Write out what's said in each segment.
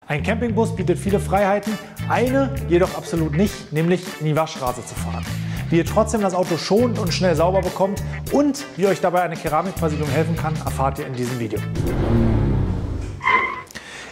Ein Campingbus bietet viele Freiheiten, eine jedoch absolut nicht, nämlich in die Waschstraße zu fahren. Wie ihr trotzdem das Auto schonend und schnell sauber bekommt und wie euch dabei eine Keramikversiegelung helfen kann, erfahrt ihr in diesem Video.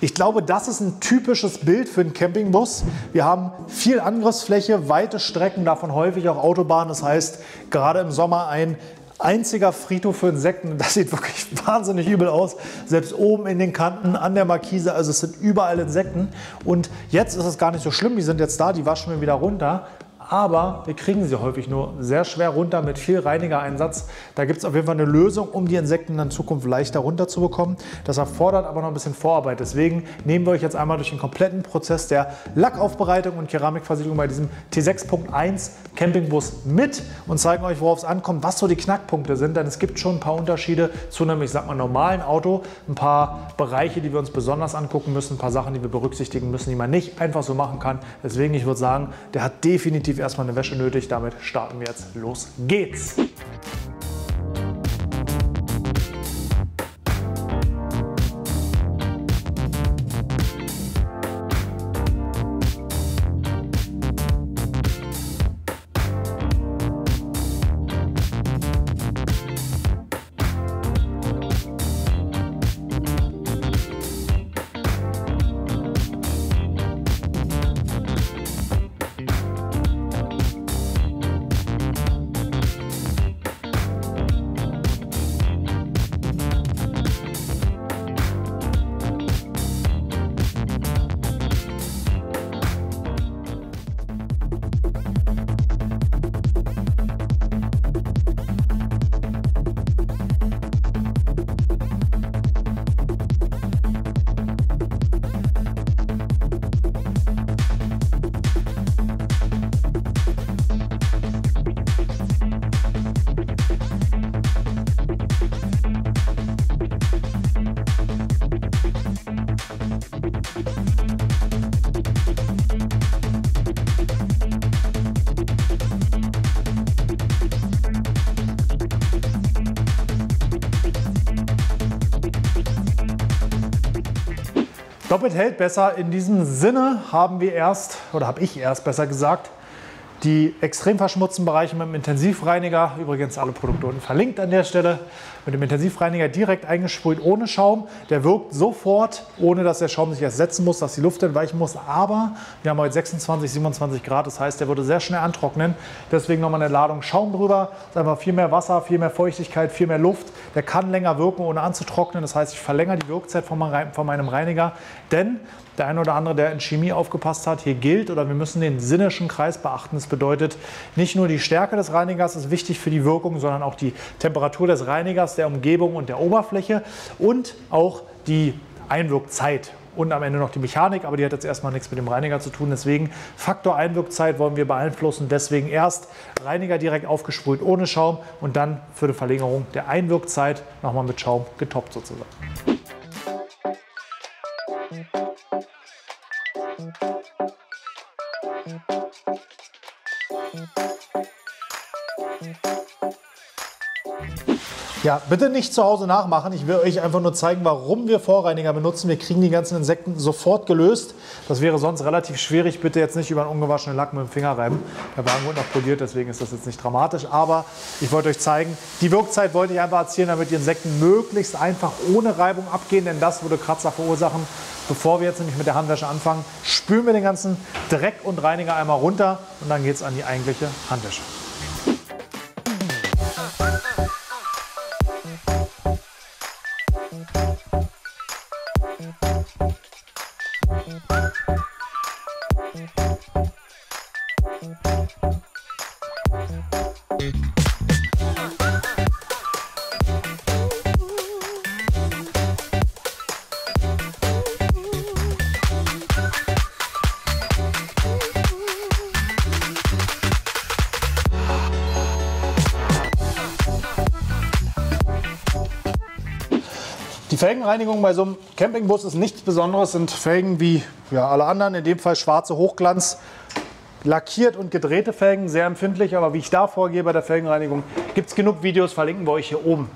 Ich glaube, das ist ein typisches Bild für einen Campingbus. Wir haben viel Angriffsfläche, weite Strecken, davon häufig auch Autobahnen. Das heißt, gerade im Sommer ein einziger Friedhof für Insekten. Das sieht wirklich wahnsinnig übel aus. Selbst oben in den Kanten, an der Markise, also es sind überall Insekten. Und jetzt ist es gar nicht so schlimm, die sind jetzt da, die waschen wir wieder runter. Aber wir kriegen sie häufig nur sehr schwer runter mit viel Reinigereinsatz. Da gibt es auf jeden Fall eine Lösung, um die Insekten in Zukunft leichter runterzubekommen. Das erfordert aber noch ein bisschen Vorarbeit. Deswegen nehmen wir euch jetzt einmal durch den kompletten Prozess der Lackaufbereitung und Keramikversiegelung bei diesem T6.1 Campingbus mit und zeigen euch, worauf es ankommt, was so die Knackpunkte sind. Denn es gibt schon ein paar Unterschiede zu einem, ich sag mal, normalen Auto. Ein paar Bereiche, die wir uns besonders angucken müssen, ein paar Sachen, die wir berücksichtigen müssen, die man nicht einfach so machen kann. Deswegen, ich würde sagen, der hat definitiv erstmal eine Wäsche nötig. Damit starten wir jetzt. Los geht's! Doppelt hält besser. In diesem Sinne haben wir habe ich erst besser gesagt, die extrem verschmutzten Bereiche mit dem Intensivreiniger, übrigens alle Produkte unten verlinkt an der Stelle, mit dem Intensivreiniger direkt eingesprüht ohne Schaum. Der wirkt sofort, ohne dass der Schaum sich erst setzen muss, dass die Luft entweichen muss. Aber wir haben heute 26, 27 Grad, das heißt, der würde sehr schnell antrocknen. Deswegen nochmal eine Ladung Schaum drüber. Das ist einfach viel mehr Wasser, viel mehr Feuchtigkeit, viel mehr Luft. Der kann länger wirken, ohne anzutrocknen. Das heißt, ich verlängere die Wirkzeit von meinem Reiniger. Denn der eine oder andere, der in Chemie aufgepasst hat, hier gilt, oder wir müssen den Sinnischen Kreis beachten. Das bedeutet, nicht nur die Stärke des Reinigers ist wichtig für die Wirkung, sondern auch die Temperatur des Reinigers, der Umgebung und der Oberfläche und auch die Einwirkzeit. Und am Ende noch die Mechanik, aber die hat jetzt erstmal nichts mit dem Reiniger zu tun. Deswegen Faktor Einwirkzeit wollen wir beeinflussen. Deswegen erst Reiniger direkt aufgesprüht ohne Schaum und dann für die Verlängerung der Einwirkzeit nochmal mit Schaum getoppt sozusagen. Ja, bitte nicht zu Hause nachmachen. Ich will euch einfach nur zeigen, warum wir Vorreiniger benutzen. Wir kriegen die ganzen Insekten sofort gelöst. Das wäre sonst relativ schwierig. Bitte jetzt nicht über einen ungewaschenen Lack mit dem Finger reiben. Der Wagen wird noch poliert, deswegen ist das jetzt nicht dramatisch. Aber ich wollte euch zeigen, die Wirkzeit wollte ich einfach erzielen, damit die Insekten möglichst einfach ohne Reibung abgehen, denn das würde Kratzer verursachen. Bevor wir jetzt nämlich mit der Handwäsche anfangen, spülen wir den ganzen Dreck und Reiniger einmal runter und dann geht es an die eigentliche Handwäsche. Die Felgenreinigung bei so einem Campingbus ist nichts Besonderes, sind Felgen wie alle anderen, in dem Fall schwarze Hochglanz, lackiert und gedrehte Felgen, sehr empfindlich, aber wie ich da vorgehe bei der Felgenreinigung, gibt es genug Videos, verlinken wir euch hier oben.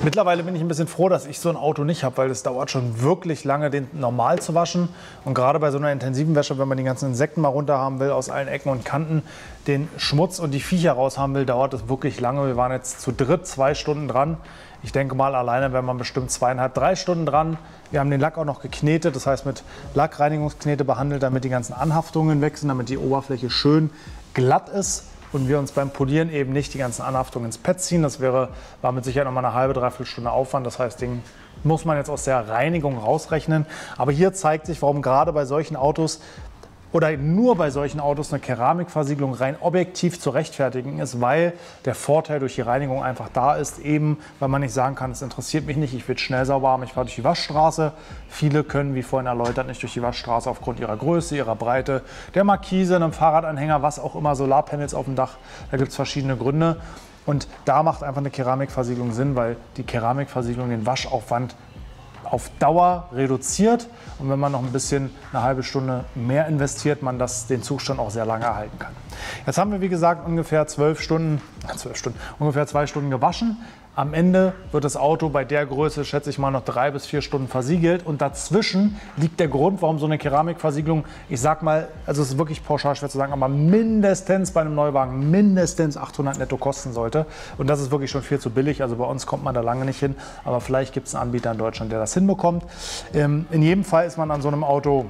Mittlerweile bin ich ein bisschen froh, dass ich so ein Auto nicht habe, weil es dauert schon wirklich lange, den normal zu waschen. Und gerade bei so einer intensiven Wäsche, wenn man die ganzen Insekten mal runter haben will, aus allen Ecken und Kanten, den Schmutz und die Viecher raus haben will, dauert es wirklich lange. Wir waren jetzt zu dritt 2 Stunden dran. Ich denke mal, alleine wäre man bestimmt 2,5, 3 Stunden dran. Wir haben den Lack auch noch geknetet, das heißt mit Lackreinigungsknete behandelt, damit die ganzen Anhaftungen weg sind, damit die Oberfläche schön glatt ist. Und wir uns beim Polieren eben nicht die ganzen Anhaftungen ins Pad ziehen. Das war mit Sicherheit noch mal eine halbe, dreiviertel Stunde Aufwand. Das heißt, den muss man jetzt aus der Reinigung rausrechnen. Aber hier zeigt sich, warum gerade bei solchen Autos oder nur bei solchen Autos eine Keramikversiegelung rein objektiv zu rechtfertigen ist, weil der Vorteil durch die Reinigung einfach da ist, eben weil man nicht sagen kann, es interessiert mich nicht, ich will schnell sauber haben, ich fahre durch die Waschstraße. Viele können, wie vorhin erläutert, nicht durch die Waschstraße aufgrund ihrer Größe, ihrer Breite, der Markise, einem Fahrradanhänger, was auch immer, Solarpanels auf dem Dach, da gibt es verschiedene Gründe. Und da macht einfach eine Keramikversiegelung Sinn, weil die Keramikversiegelung den Waschaufwand auf Dauer reduziert und wenn man noch ein bisschen eine halbe Stunde mehr investiert, man den Zustand auch sehr lange erhalten kann. Jetzt haben wir, wie gesagt, ungefähr 2 Stunden gewaschen. Am Ende wird das Auto bei der Größe, schätze ich mal, noch 3 bis 4 Stunden versiegelt. Und dazwischen liegt der Grund, warum so eine Keramikversiegelung, ich sag mal, also es ist wirklich pauschal schwer zu sagen, aber mindestens bei einem Neuwagen mindestens 800 netto kosten sollte. Und das ist wirklich schon viel zu billig. Also bei uns kommt man da lange nicht hin. Aber vielleicht gibt es einen Anbieter in Deutschland, der das hinbekommt. In jedem Fall ist man an so einem Auto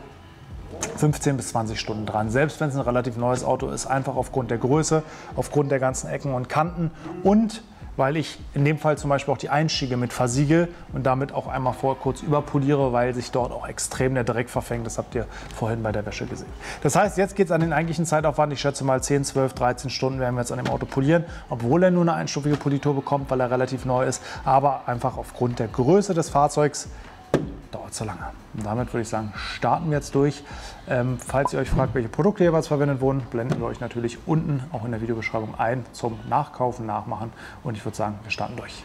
15 bis 20 Stunden dran, selbst wenn es ein relativ neues Auto ist, einfach aufgrund der Größe, aufgrund der ganzen Ecken und Kanten und weil ich in dem Fall zum Beispiel auch die Einstiege mit versiegel und damit auch einmal vorher kurz überpoliere, weil sich dort auch extrem der Dreck verfängt. Das habt ihr vorhin bei der Wäsche gesehen. Das heißt, jetzt geht es an den eigentlichen Zeitaufwand. Ich schätze mal 10, 12, 13 Stunden werden wir jetzt an dem Auto polieren, obwohl er nur eine einstufige Politur bekommt, weil er relativ neu ist. Aber einfach aufgrund der Größe des Fahrzeugs dauert zu lange. Und damit würde ich sagen, starten wir jetzt durch. Falls ihr euch fragt, welche Produkte jeweils verwendet wurden, blenden wir euch natürlich unten auch in der Videobeschreibung ein zum Nachkaufen, Nachmachen. Und ich würde sagen, wir starten durch.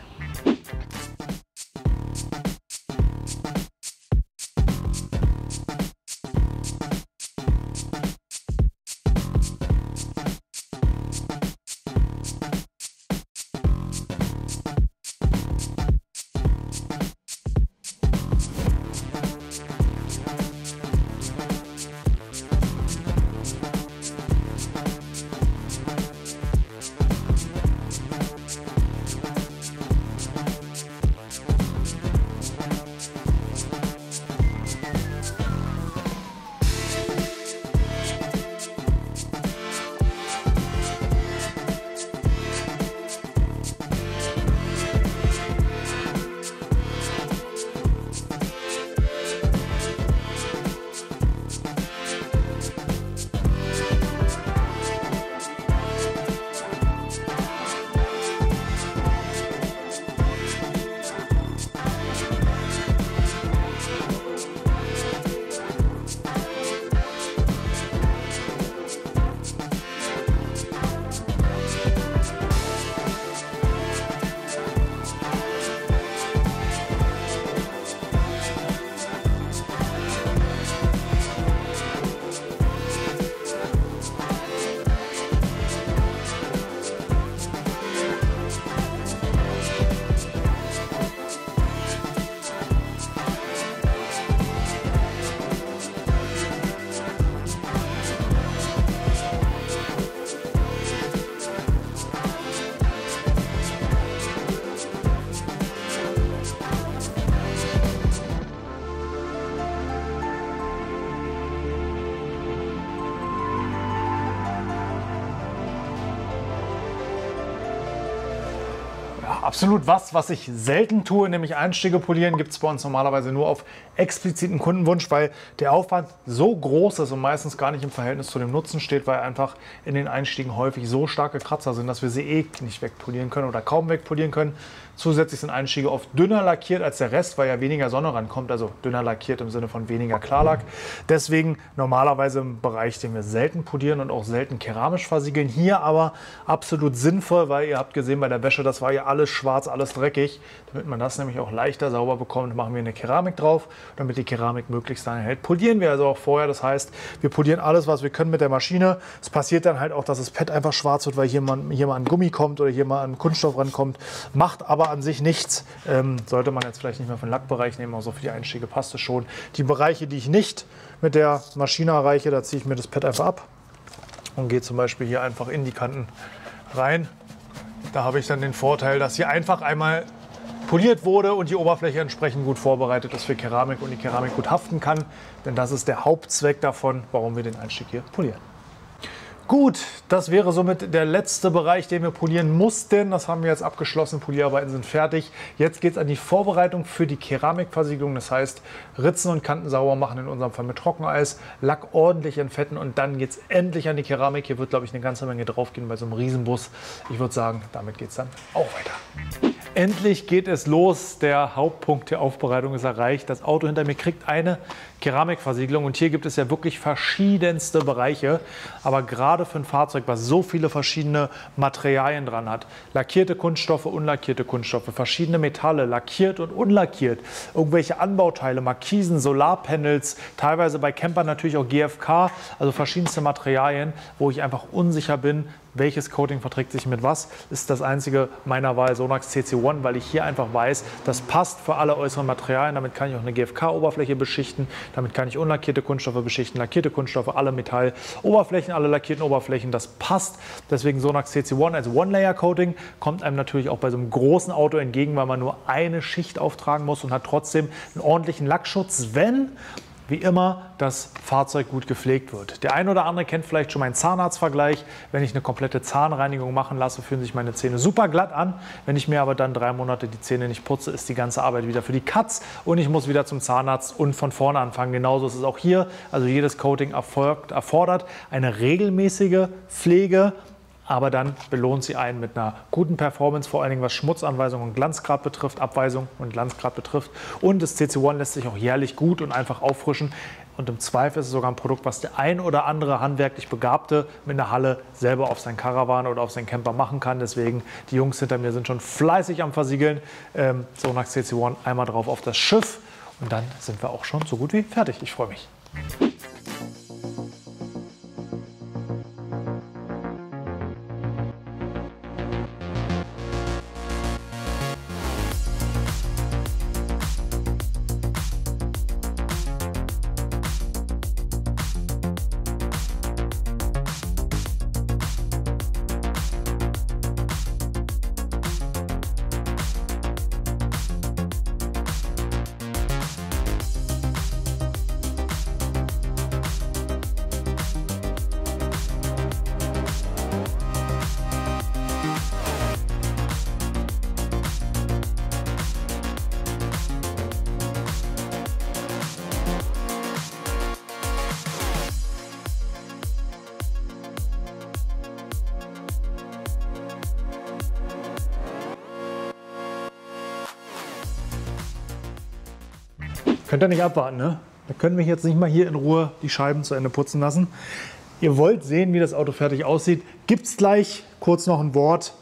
Absolut was ich selten tue, nämlich Einstiege polieren, gibt es bei uns normalerweise nur auf expliziten Kundenwunsch, weil der Aufwand so groß ist und meistens gar nicht im Verhältnis zu dem Nutzen steht, weil einfach in den Einstiegen häufig so starke Kratzer sind, dass wir sie eh nicht wegpolieren können oder kaum wegpolieren können. Zusätzlich sind Einstiege oft dünner lackiert als der Rest, weil ja weniger Sonne rankommt, also dünner lackiert im Sinne von weniger Klarlack. Deswegen normalerweise im Bereich, den wir selten polieren und auch selten keramisch versiegeln. Hier aber absolut sinnvoll, weil ihr habt gesehen bei der Wäsche, das war ja alles schwarz, alles dreckig. Damit man das nämlich auch leichter sauber bekommt, machen wir eine Keramik drauf. Damit die Keramik möglichst lange hält, polieren wir also auch vorher. Das heißt, wir polieren alles, was wir können mit der Maschine. Es passiert dann halt auch, dass das Pad einfach schwarz wird, weil hier mal ein Gummi kommt oder hier mal ein Kunststoff rankommt. Macht aber an sich nichts. Sollte man jetzt vielleicht nicht mehr für den Lackbereich nehmen, auch so für die Einstiege passt es schon. Die Bereiche, die ich nicht mit der Maschine erreiche, da ziehe ich mir das Pad einfach ab und gehe zum Beispiel hier einfach in die Kanten rein. Da habe ich dann den Vorteil, dass hier einfach einmal poliert wurde und die Oberfläche entsprechend gut vorbereitet ist für Keramik und die Keramik gut haften kann. Denn das ist der Hauptzweck davon, warum wir den Einstieg hier polieren. Gut, das wäre somit der letzte Bereich, den wir polieren mussten. Das haben wir jetzt abgeschlossen, Polierarbeiten sind fertig. Jetzt geht es an die Vorbereitung für die Keramikversiegelung. Das heißt, Ritzen und Kanten sauber machen, in unserem Fall mit Trockeneis, Lack ordentlich entfetten und dann geht es endlich an die Keramik. Hier wird, glaube ich, eine ganze Menge drauf gehen bei so einem Riesenbus. Ich würde sagen, damit geht es dann auch weiter. Endlich geht es los. Der Hauptpunkt der Aufbereitung ist erreicht. Das Auto hinter mir kriegt eine Keramikversiegelung und hier gibt es ja wirklich verschiedenste Bereiche. Aber gerade für ein Fahrzeug, was so viele verschiedene Materialien dran hat, lackierte Kunststoffe, unlackierte Kunststoffe, verschiedene Metalle, lackiert und unlackiert, irgendwelche Anbauteile, Markisen, Solarpanels, teilweise bei Campern natürlich auch GFK, also verschiedenste Materialien, wo ich einfach unsicher bin, welches Coating verträgt sich mit was, ist das einzige meiner Wahl Sonax CC1, weil ich hier einfach weiß, das passt für alle äußeren Materialien. Damit kann ich auch eine GFK-Oberfläche beschichten, damit kann ich unlackierte Kunststoffe beschichten, lackierte Kunststoffe, alle Metalloberflächen, alle lackierten Oberflächen, das passt. Deswegen Sonax CC1 als One-Layer-Coating kommt einem natürlich auch bei so einem großen Auto entgegen, weil man nur eine Schicht auftragen muss und hat trotzdem einen ordentlichen Lackschutz, wenn wie immer das Fahrzeug gut gepflegt wird. Der eine oder andere kennt vielleicht schon meinen Zahnarztvergleich. Wenn ich eine komplette Zahnreinigung machen lasse, fühlen sich meine Zähne super glatt an. Wenn ich mir aber dann 3 Monate die Zähne nicht putze, ist die ganze Arbeit wieder für die Katz und ich muss wieder zum Zahnarzt und von vorne anfangen. Genauso ist es auch hier. Also jedes Coating erfordert eine regelmäßige Pflege, aber dann belohnt sie einen mit einer guten Performance, vor allen Dingen was Schmutzanweisung und Glanzgrad betrifft, Abweisung und Glanzgrad betrifft. Und das CC1 lässt sich auch jährlich gut und einfach auffrischen. Und im Zweifel ist es sogar ein Produkt, was der ein oder andere handwerklich Begabte mit einer Halle selber auf sein Caravan oder auf seinen Camper machen kann. Deswegen, die Jungs hinter mir sind schon fleißig am Versiegeln. Sonax CC1 einmal drauf auf das Schiff und dann sind wir auch schon so gut wie fertig. Ich freue mich. Könnt ihr nicht abwarten, ne? Da können wir jetzt nicht mal hier in Ruhe die Scheiben zu Ende putzen lassen. Ihr wollt sehen, wie das Auto fertig aussieht. Gibt es gleich kurz noch ein Wort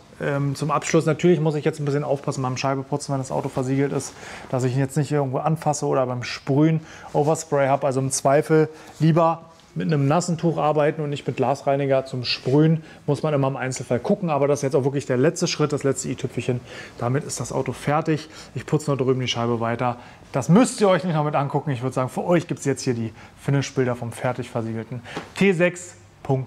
zum Abschluss. Natürlich muss ich jetzt ein bisschen aufpassen beim Scheibeputzen, wenn das Auto versiegelt ist, dass ich ihn jetzt nicht irgendwo anfasse oder beim Sprühen Overspray habe. Also im Zweifel lieber mit einem nassen Tuch arbeiten und nicht mit Glasreiniger. Zum Sprühen muss man immer im Einzelfall gucken, aber das ist jetzt auch wirklich der letzte Schritt, das letzte i-Tüpfelchen. Damit ist das Auto fertig. Ich putze noch drüben die Scheibe weiter. Das müsst ihr euch nicht noch mit angucken. Ich würde sagen, für euch gibt es jetzt hier die Finish-Bilder vom fertig versiegelten T6.1.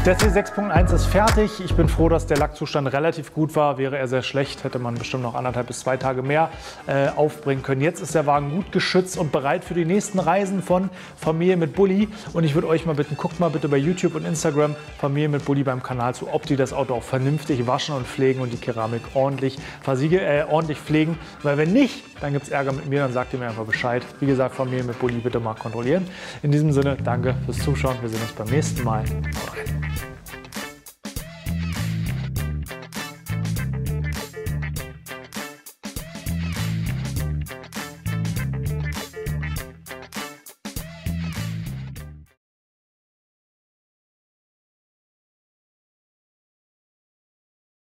Der C6.1 ist fertig. Ich bin froh, dass der Lackzustand relativ gut war. Wäre er sehr schlecht, hätte man bestimmt noch 1,5 bis 2 Tage mehr aufbringen können. Jetzt ist der Wagen gut geschützt und bereit für die nächsten Reisen von Familie mit Bulli. Und ich würde euch mal bitten, guckt mal bitte bei YouTube und Instagram Familie mit Bulli beim Kanal zu, ob die das Auto auch vernünftig waschen und pflegen und die Keramik ordentlich pflegen. Weil wenn nicht, dann gibt es Ärger mit mir, dann sagt ihr mir einfach Bescheid. Wie gesagt, Familie mit Bulli bitte mal kontrollieren. In diesem Sinne, danke fürs Zuschauen. Wir sehen uns beim nächsten Mal.